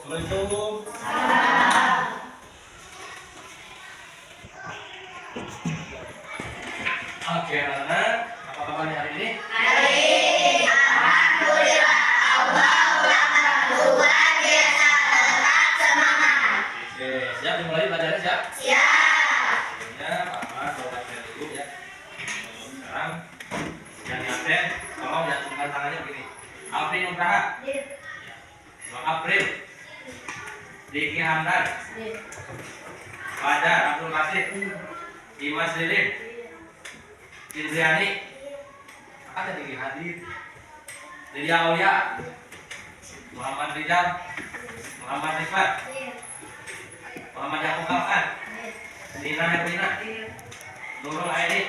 Assalamualaikum. Oke, anak-anak, apa kabarnya hari ini? Alhamdulillah, Allah luar biasa, tetap semangat. Oke, siap dimulai belajarnya siap? Siap. Ya, Papa coba lihat dulu ya. Sekarang yang diabsen, tolong ya tunggal tangannya begini. April Nugraha, 2 April. Diki Hamdan, Fajar Abdul Qasim, Dimas Lilin, Indriani, ada Diki Hadir, Lydia Aulia, Muhammad Rizal, Muhammad Rifat, Muhammad Yakub Kalkan, Nina Herlina, Nurul Aini,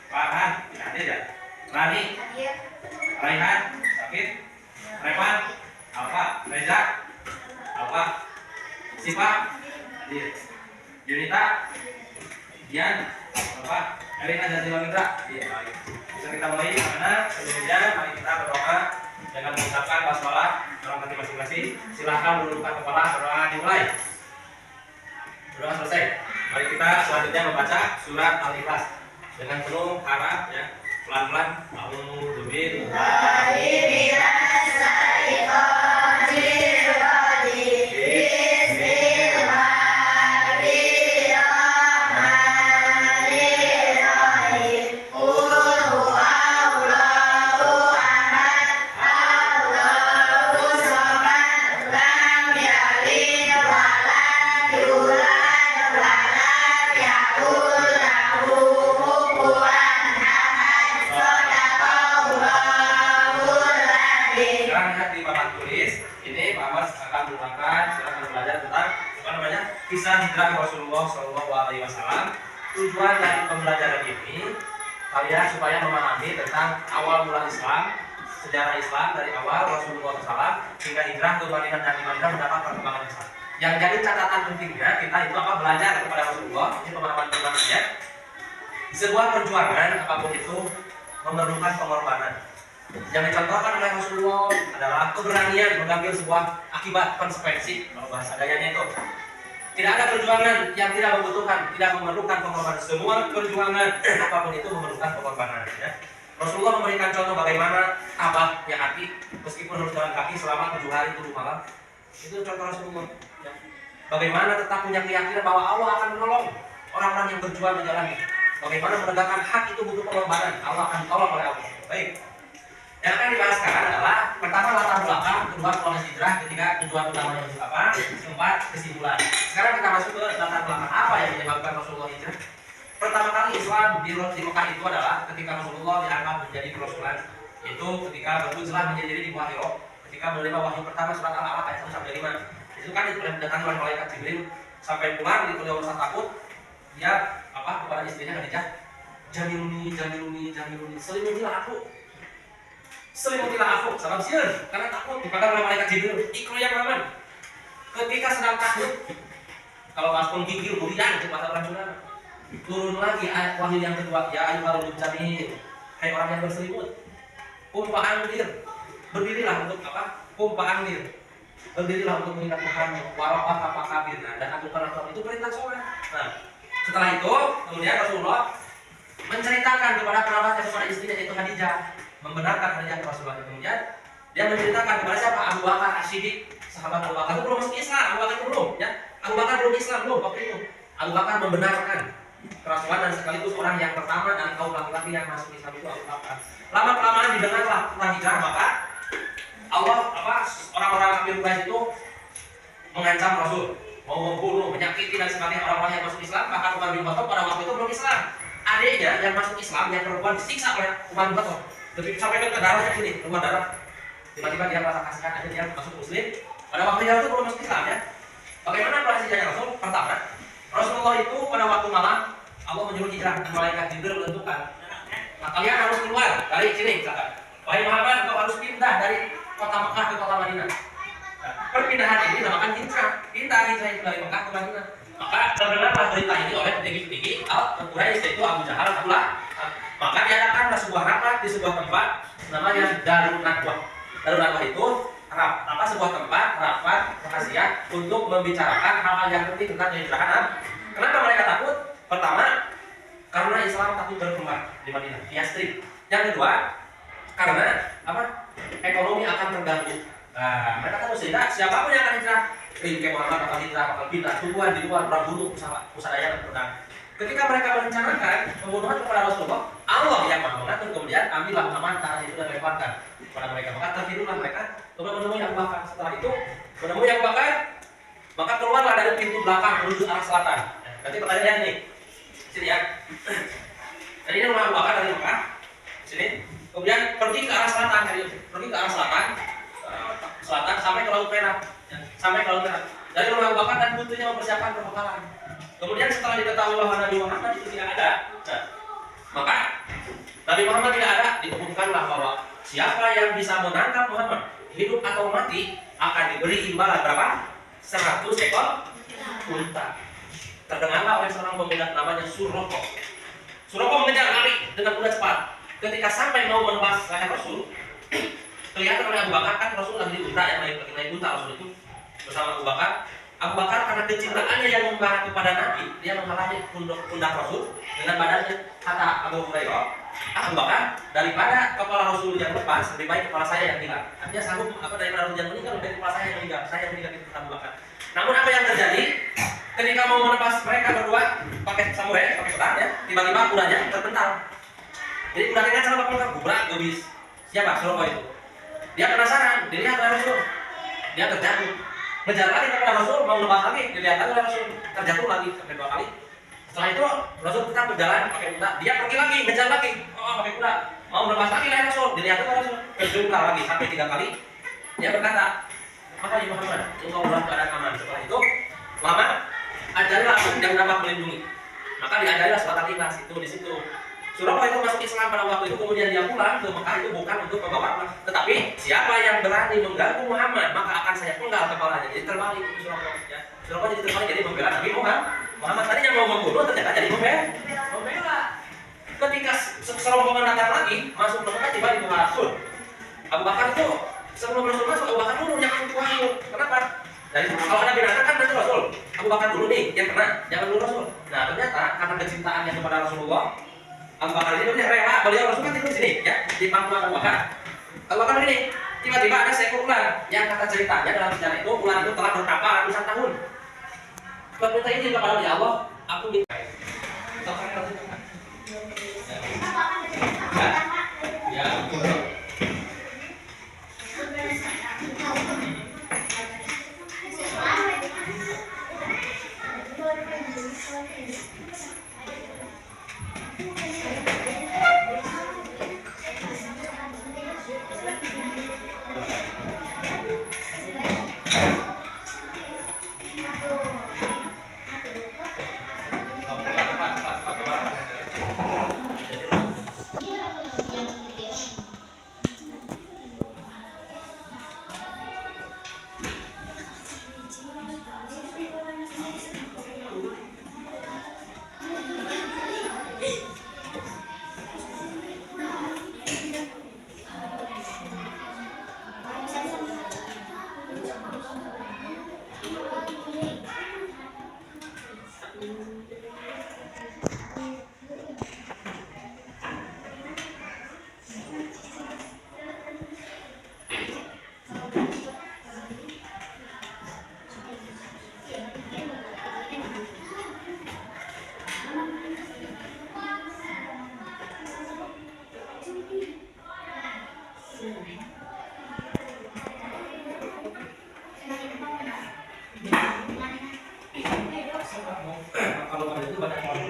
Farhan, hadir ya, Rani, Raihan, Sakit, Revan, Alfa, Reza, Alfa, Siva, hadir, Yunita, Dian, Alfa, Erina dan Silawindra. Iya, baik. Bisa kita mulai karena sebelumnya mari kita berdoa dengan mengucapkan basmalah dalam hati masing-masing. Silahkan menundukkan kepala, doa dimulai. Doa selesai. Mari kita selanjutnya membaca surat Al-Ikhlas dengan penuh harap ya, pelan-pelan. A'udzu billahi kisah hijrah Rasulullah SAW. Tujuan dari pembelajaran ini kalian supaya memahami tentang awal mula Islam, sejarah Islam dari awal Rasulullah SAW hingga hijrah ke Madinah dan di Madinah mendapat perkembangan Islam. Yang jadi catatan pentingnya kita itu apa belajar kepada Rasulullah, ini pemahaman-pemahamannya. Sebuah perjuangan apapun itu memerlukan pengorbanan. Yang dicontohkan oleh Rasulullah adalah keberanian mengambil sebuah akibat konsekuensi, kalau bahasa gayanya itu. Tidak ada perjuangan yang tidak membutuhkan, tidak memerlukan pengorbanan. Semua perjuangan apapun itu memerlukan pengorbanan. Ya. Rasulullah memberikan contoh bagaimana tabah yang hati meskipun harus jalan kaki selama 7 hari 7 malam. Itu contoh Rasulullah. Ya. Bagaimana tetap punya keyakinan bahwa Allah akan menolong orang-orang yang berjuang menjalani. Bagaimana menegakkan hak itu butuh pengorbanan. Allah akan tolong oleh Allah. Baik. Yang akan dibahas sekarang adalah pertama latar belakang, kedua proses hijrah, ketiga tujuan utamanya untuk apa, keempat kesimpulan. Sekarang kita masuk ke latar belakang apa yang menyebabkan Rasulullah hijrah. Pertama kali Islam di Mekah itu adalah ketika Rasulullah diangkat menjadi kerasulan. Itu ketika berhijrah menjadi diri di Gua Hira, ketika menerima wahyu pertama surat Al-Alaq ayat 1 sampai 5. Itu kan itu datang oleh malaikat Jibril sampai pulang di beliau merasa takut. Dia apa kepada istrinya Khadijah, "Jamiluni, selimutilah aku." Selimutilah aku, salam sir, karena takut dipegang oleh malaikat Jibril. Ikro yang aman. Ketika sedang takut, kalau langsung gigil, burian, itu bahasa orang Sunda. Turun lagi ayat wahyu yang kedua, ya ayyuhal mujtamil, hai orang yang berselimut. Kumpa andir, berdirilah untuk apa? Kumpa andir, berdirilah untuk mengingat Tuhan. Warafat apa kabir, dan aturkan sholat itu perintah sholat. Nah, setelah itu kemudian Rasulullah menceritakan kepada kerabatnya, kepada istrinya yaitu Khadijah, membenarkan Khadijah Rasulullah. Kemudian dia menceritakan kepada siapa? Abu Bakar As-Siddiq, sahabat Abu Bakar itu belum masuk Islam. Abu Bakar belum, ya. Abu Bakar belum Islam belum waktu itu. Abu Bakar membenarkan kerasulan dan sekaligus orang yang pertama dan kaum laki-laki yang masuk Islam itu Abu Bakar. Lama kelamaan didengarlah tentang hijrah, maka Allah orang-orang kafir Quraisy itu mengancam Rasul, mau membunuh, menyakiti dan sebagainya orang-orang yang masuk Islam. Maka Umar bin Khattab pada waktu itu belum Islam. Adiknya yang masuk Islam yang perempuan disiksa oleh Umar bin Khattab. Jadi sampai ke darahnya sini, keluar darah. Tiba-tiba dia merasa kasihan, akhirnya dia masuk Muslim. Pada waktu itu belum masuk Islam ya. Bagaimana prosesnya Rasul? Pertama, Rasulullah itu pada waktu malam Allah menyuruh hijrah dan malaikat Jibril menentukan. Nah, kalian harus keluar dari sini, misalkan. Wahai Muhammad, kau harus pindah dari kota Mekah ke kota Madinah. Nah, perpindahan ini dinamakan hijrah. Pindah hijrah itu dari Mekah ke Madinah. Maka terdengarlah berita ini oleh petinggi-petinggi Al-Quraisy, yaitu Abu Jahal, Abu Lahab. Maka diadakanlah sebuah rapat di sebuah tempat namanya Darun Nadwah. Darun Nadwah itu sebuah tempat rapat rahasia untuk membicarakan hal-hal yang penting tentang kehijrahan. Kenapa mereka takut? Pertama, karena Islam takut berkembang di Madinah, di Yastrib. Yang kedua, karena apa? Ekonomi akan terganggu. Nah, mereka tahu sehingga siapapun yang akan hijrah, kayak Muhammad bakal hijrah, bakal pindah, tungguan di luar, perang bunuh, usaha daya dan perang. Ketika mereka merencanakan pembunuhan kepada Rasulullah, Allah yang maha mengatur, kemudian ambillah Muhammad tanah itu dan lemparkan kepada mereka. Maka tertidulah mereka, kemudian menemui Abu Bakar. Setelah itu menemui Abu Bakar, maka keluarlah dari pintu belakang menuju arah selatan. Nanti pertanyaan ini, sini ya. Jadi ini rumah Abu Bakar dari Mekah, sini. Kemudian pergi ke arah selatan, pergi ke arah selatan sampai ke Laut Merah, sampai ke Laut Merah. Dari rumah Abu Bakar dan putunya mempersiapkan perbekalan. Kemudian setelah diketahui bahwa Nabi Muhammad itu tidak ada, maka Nabi Muhammad tidak ada, diumumkanlah bahwa siapa yang bisa menangkap Muhammad hidup atau mati akan diberi imbalan berapa? 100 ekor unta. Terdengarlah oleh seorang pemuda namanya Suroko. Suroko mengejar lari dengan kuda cepat. Ketika sampai mau menebas leher Rasul, kelihatan oleh Abu Bakar, kan Rasul lagi di unta, yang naik unta Rasul itu bersama Abu Bakar. Abu Bakar karena kecintaannya yang membara kepada Nabi, dia menghalangi pundak Rasul dengan badannya. Kata Abu Hurairah, Abu Bakar, daripada kepala Rasul yang lepas, lebih baik kepala saya yang hilang. Artinya sanggup daripada Rasul yang meninggal, lebih baik kepala saya yang meninggal. Saya yang meninggal itu Abu Bakar. Namun apa yang terjadi? Ketika mau menebas mereka berdua pakai samurai, pakai pedang ya, tiba-tiba kudanya terpental. Jadi kudanya cara apa? Gubrak, gobis. Siapa? Suroko itu. Dia penasaran, dilihat oleh Rasul. Dia terjatuh. Ngejar lagi kepada Rasul, mau lepas lagi, dilihat oleh Rasul, terjatuh lagi sampai 2 kali. Setelah itu Rasul tetap berjalan pakai kuda, dia pergi lagi, ngejar lagi, pakai kuda, mau lepas lagi leher Rasul, dilihat oleh Rasul, berjumlah lagi sampai 3 kali. Dia berkata, apa ya Muhammad, engkau dalam keadaan aman. Setelah itu, Muhammad, ajarilah aku yang dapat melindungi. Maka diajarilah surat Al-Ikhlas itu di situ. Suroko itu masuk Islam pada waktu itu, kemudian dia pulang ke Mekah itu bukan untuk membawa pulang, tetapi siapa yang berani mengganggu Muhammad maka akan saya penggal kepalanya. Jadi terbalik itu Suroko ya. Suroko jadi terbalik, jadi membela Nabi Muhammad tadinya mau membunuh, ternyata jadi membela. Ketika serombongan datang lagi masuk ke Mekah, tiba di Mekah Rasul. Abu Bakar itu sebelum Rasul masuk, Abu Bakar dulu yang kuat. Kenapa? Jadi kalau ada binatang kan nanti Rasul, Abu Bakar dulu nih yang kena, jangan dulu Rasul. Nah ternyata karena kecintaannya kepada Rasulullah, Abu Bakar ini rela, beliau Rasul kan tidur sini ya, di pangkuan Abu Bakar. Abu Bakar ini tiba-tiba ada seekor ular yang kata ceritanya dalam sejarah itu ular itu telah bertapa ratusan tahun. Berminta izin kepada Allah, aku minta. Ya. Kalau ada itu banyak orang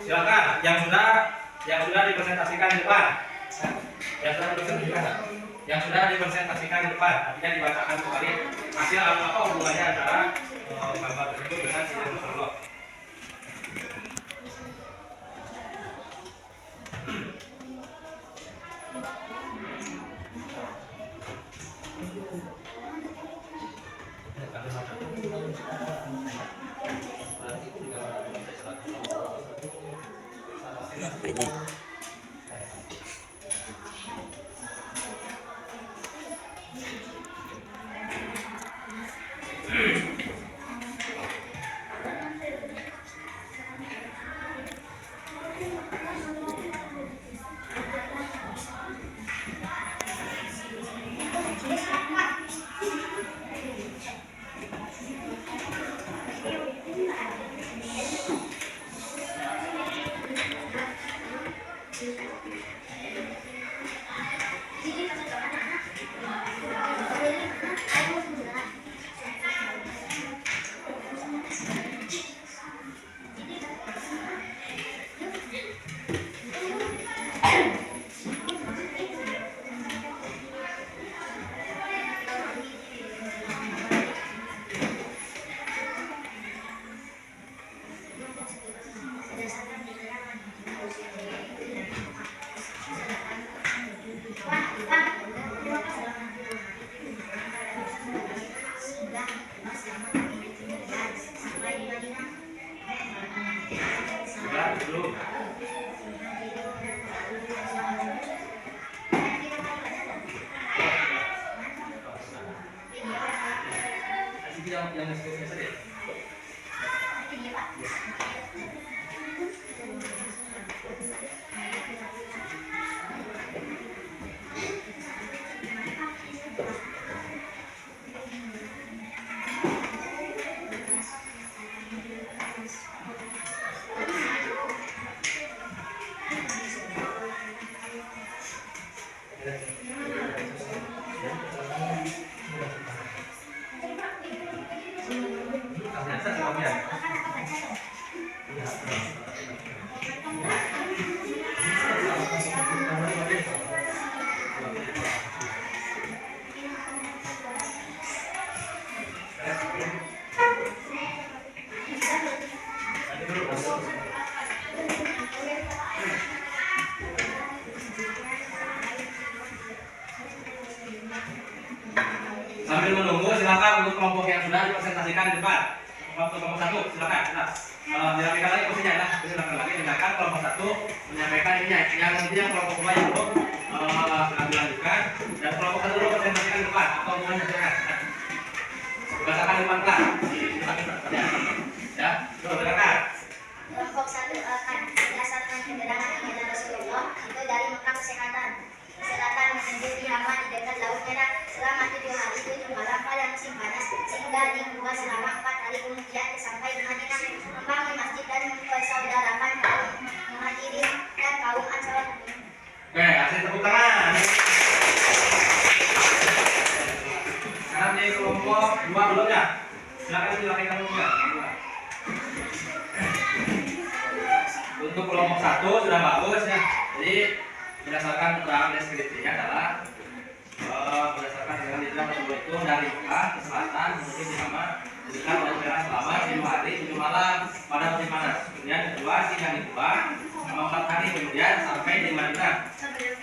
Silakan yang sudah dipresentasikan di depan. Yang sudah dipresentasikan di depan, artinya dibacakan kembali hasil apa hubungannya antara gambar tersebut dengan sidang Rasulullah. Yang seterusnya saja. Sambil menunggu, silakan untuk kelompok yang sudah dipresentasikan di depan. Kelompok 1, silakan. Dirapikan lagi posisinya, silakan lagi dengarkan kelompok 1 menyampaikan ininya. Yang nantinya kelompok 2 yang belum dilanjutkan, dan kelompok 1 dulu presentasikan di depan. Apa hubungannya, silakan. Bacakan Iman kan? Ya, silakan. Kelompok 1 akan berdasarkan keterangan Ibnu Rasulullah itu dari Mekah ke selatan menuju di Hama di dekat Laut Merah selama 7 hari 7 malam pada musim panas sehingga di Kuba selama 4 hari kemudian sampai di Madinah membangun masjid dan mempersaudarakan kaum Muhajirin dan kaum Ansar. Oke, kasih tepuk tangan. Sekarang di kelompok 2 belum ya? Silakan dilakukan juga. Untuk kelompok 1 sudah bagus ya. Jadi berdasarkan keterangan deskripsinya adalah berdasarkan keterangan Islam itu dari Mekah ke selatan menuju di Hama dekat Laut Merah selama 7 hari 7 malam pada musim panas. Kemudian kedua singgah di Kuba selama 4 hari kemudian sampai di Madinah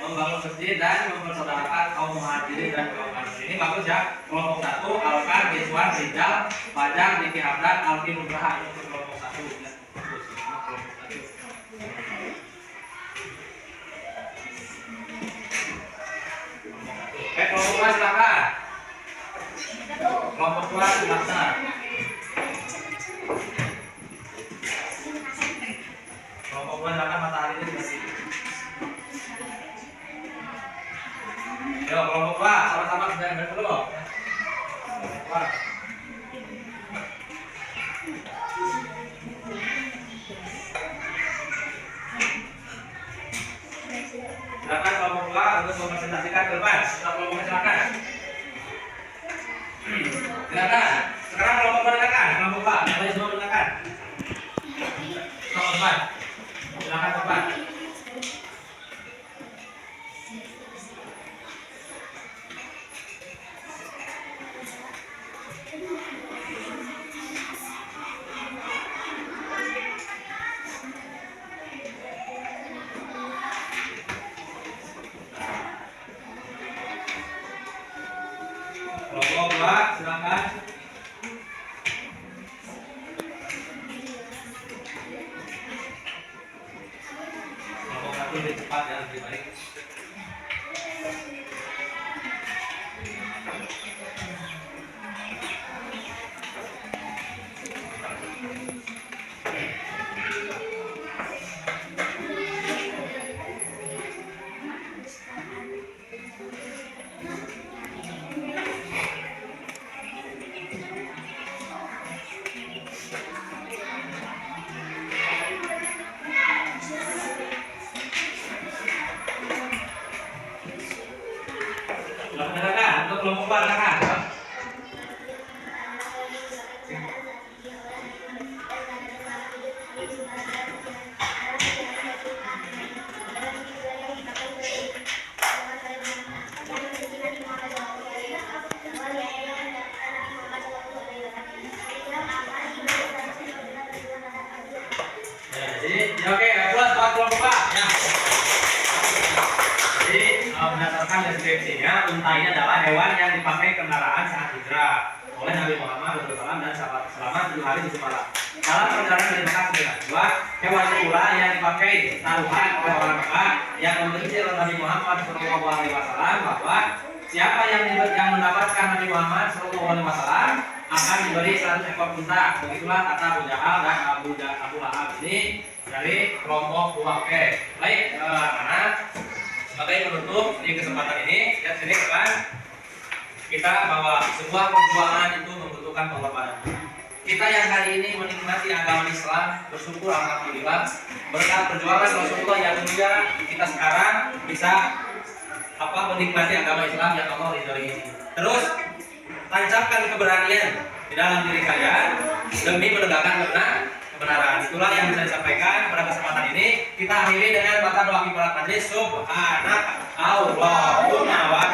membangun masjid dan mempersaudarakan kaum Muhajirin dan kaum Ansar. Ini bagus ya. Kelompok 1 Alkar, Rizwan, Rizal, Fajar, Diki Hamdan, Alfi Nugraha untuk kelompok 1 ya. Oke, kelompok 2 silakan. Kelompok 2 silakan. Kelompok 2 silakan matahari ini masih. Yo, kelompok 2 sama-sama sudah dulu. Kelompok 2. Silakan kelompok 2 untuk mempresentasikan ke depan. Kelompok silakan. Silakan. Sekarang kelompok 2 silakan. Kelompok 2, yang lain semua silakan. Kelompok 4. Silakan ke depan. Kelompok 2 silakan. Kelompok 1 lebih cepat dan lebih baik. Silakan untuk kelompok 4 silakan. Jadi oke, buat kelompok 4 ya. Jadi berdasarkan deskripsinya, unta ini adalah hewan yang dipakai kendaraan saat hijrah oleh Nabi Muhammad SAW dan sahabat selama 7 hari 7 malam. Dalam perjalanan dari Mekah ke Madinah, hewan ini pula yang dipakai taruhan oleh orang Mekah yang membenci Nabi Muhammad SAW bahwa siapa yang mendapatkan Nabi Muhammad SAW akan diberi 100 ekor unta. Begitulah kata Abu Jahal dan Abu Lahab ini dari kelompok 2. Oke, baik, anak. Sebagai penutup di kesempatan ini, lihat sini kan kita bahwa sebuah perjuangan itu membutuhkan pengorbanan. Kita yang hari ini menikmati agama Islam, bersyukur alhamdulillah berkat perjuangan Rasulullah yang mulia, kita sekarang bisa menikmati agama Islam yang Allah ridhoi ini. Terus tancapkan keberanian di dalam diri kalian demi menegakkan kebenaran. Itulah yang bisa disampaikan pada kesempatan ini. Kita akhiri dengan baca doa kifarahat majlis. Subhanaka Allahumma wa